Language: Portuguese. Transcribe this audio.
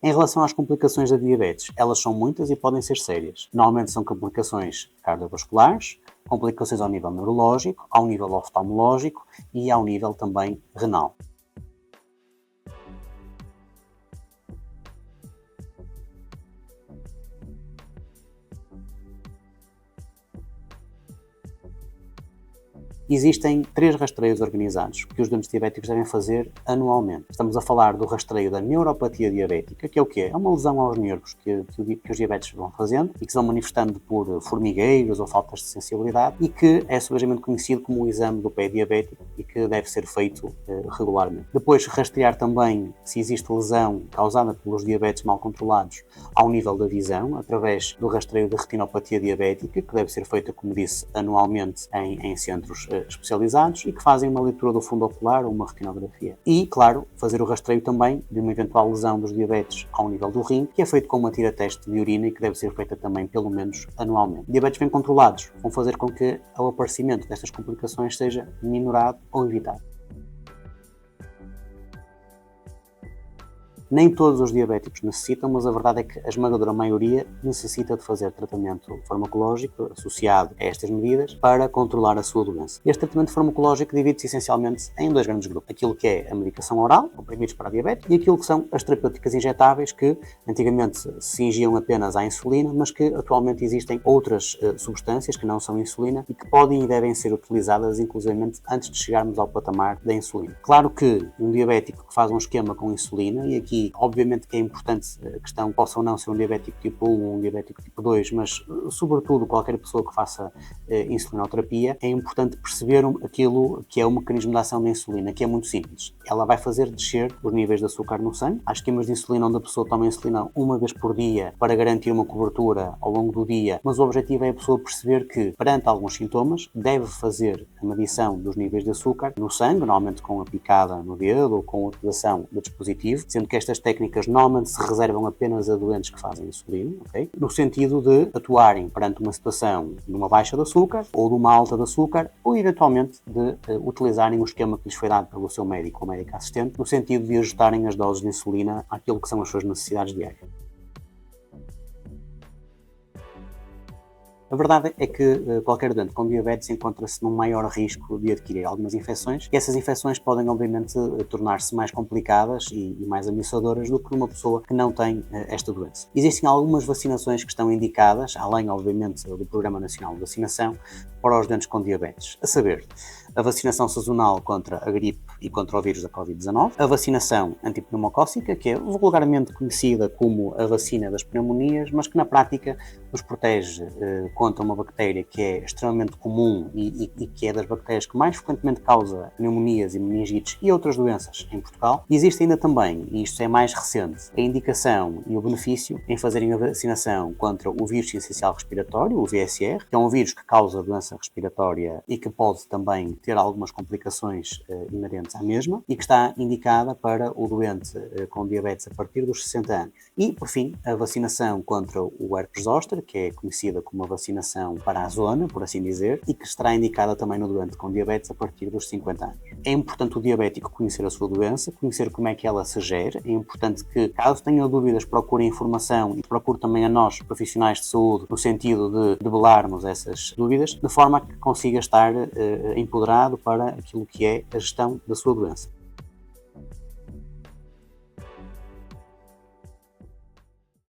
Em relação às complicações da diabetes, elas são muitas e podem ser sérias. Normalmente são complicações cardiovasculares, complicações ao nível neurológico, ao nível oftalmológico e ao nível também renal. Existem 3 rastreios organizados que os doentes diabéticos devem fazer anualmente. Estamos a falar do rastreio da neuropatia diabética, que é o quê? É uma lesão aos nervos que os diabéticos vão fazendo e que se vão manifestando por formigueiros ou faltas de sensibilidade e que é subejamente conhecido como o exame do pé diabético e que deve ser feito regularmente. Depois, rastrear também se existe lesão causada pelos diabetes mal controlados ao nível da visão, através do rastreio da retinopatia diabética, que deve ser feita, como disse, anualmente em centros especializados e que fazem uma leitura do fundo ocular ou uma retinografia. E, claro, fazer o rastreio também de uma eventual lesão dos diabetes ao nível do rim, que é feito com uma tira-teste de urina e que deve ser feita também pelo menos anualmente. Diabetes bem controlados vão fazer com que o aparecimento destas complicações seja minorado ou evitado. Nem todos os diabéticos necessitam, mas a verdade é que a esmagadora maioria necessita de fazer tratamento farmacológico associado a estas medidas para controlar a sua doença. Este tratamento farmacológico divide-se essencialmente em 2 grandes grupos. Aquilo que é a medicação oral, comprimidos para diabetes, e aquilo que são as terapêuticas injetáveis, que antigamente se cingiam apenas à insulina, mas que atualmente existem outras substâncias que não são insulina e que podem e devem ser utilizadas inclusivamente antes de chegarmos ao patamar da insulina. Claro que um diabético que faz um esquema com insulina, e aqui obviamente que é importante a questão, possa ou não ser um diabético tipo 1 ou um diabético tipo 2, mas sobretudo qualquer pessoa que faça insulinoterapia, é importante perceber aquilo que é o mecanismo de ação da insulina, que é muito simples. Ela vai fazer descer os níveis de açúcar no sangue. Há esquemas de insulina onde a pessoa toma insulina uma vez por dia para garantir uma cobertura ao longo do dia, mas o objetivo é a pessoa perceber que, perante alguns sintomas, deve fazer a medição dos níveis de açúcar no sangue, normalmente com a picada no dedo ou com a utilização do dispositivo, sendo que estas técnicas normalmente se reservam apenas a doentes que fazem insulina, okay? No sentido de atuarem perante uma situação de uma baixa de açúcar ou de uma alta de açúcar, ou eventualmente de utilizarem o esquema que lhes foi dado pelo seu médico ou médico assistente, no sentido de ajustarem as doses de insulina àquilo que são as suas necessidades diárias. A verdade é que qualquer doente com diabetes encontra-se num maior risco de adquirir algumas infecções, e essas infecções podem obviamente tornar-se mais complicadas e mais ameaçadoras do que uma pessoa que não tem esta doença. Existem algumas vacinações que estão indicadas, além obviamente do Programa Nacional de Vacinação, para os doentes com diabetes, a saber, a vacinação sazonal contra a gripe e contra o vírus da Covid-19, a vacinação antipneumocócica, que é vulgarmente conhecida como a vacina das pneumonias, mas que na prática nos protege contra uma bactéria que é extremamente comum e que é das bactérias que mais frequentemente causa pneumonias e meningites e outras doenças em Portugal. E existe ainda também, e isto é mais recente, a indicação e o benefício em fazerem a vacinação contra o vírus essencial respiratório, o VSR, que é um vírus que causa doença respiratória e que pode também ter algumas complicações inerentes à mesma e que está indicada para o doente com diabetes a partir dos 60 anos. E, por fim, a vacinação contra o herpes zoster, que é conhecida como a vacinação para a zona, por assim dizer, e que estará indicada também no doente com diabetes a partir dos 50 anos. É importante o diabético conhecer a sua doença, conhecer como é que ela se gera. É importante que, caso tenha dúvidas, procure informação e procure também a nós, profissionais de saúde, no sentido de debelarmos essas dúvidas, de forma a que consiga estar empoderado para aquilo que é a gestão da sua doença.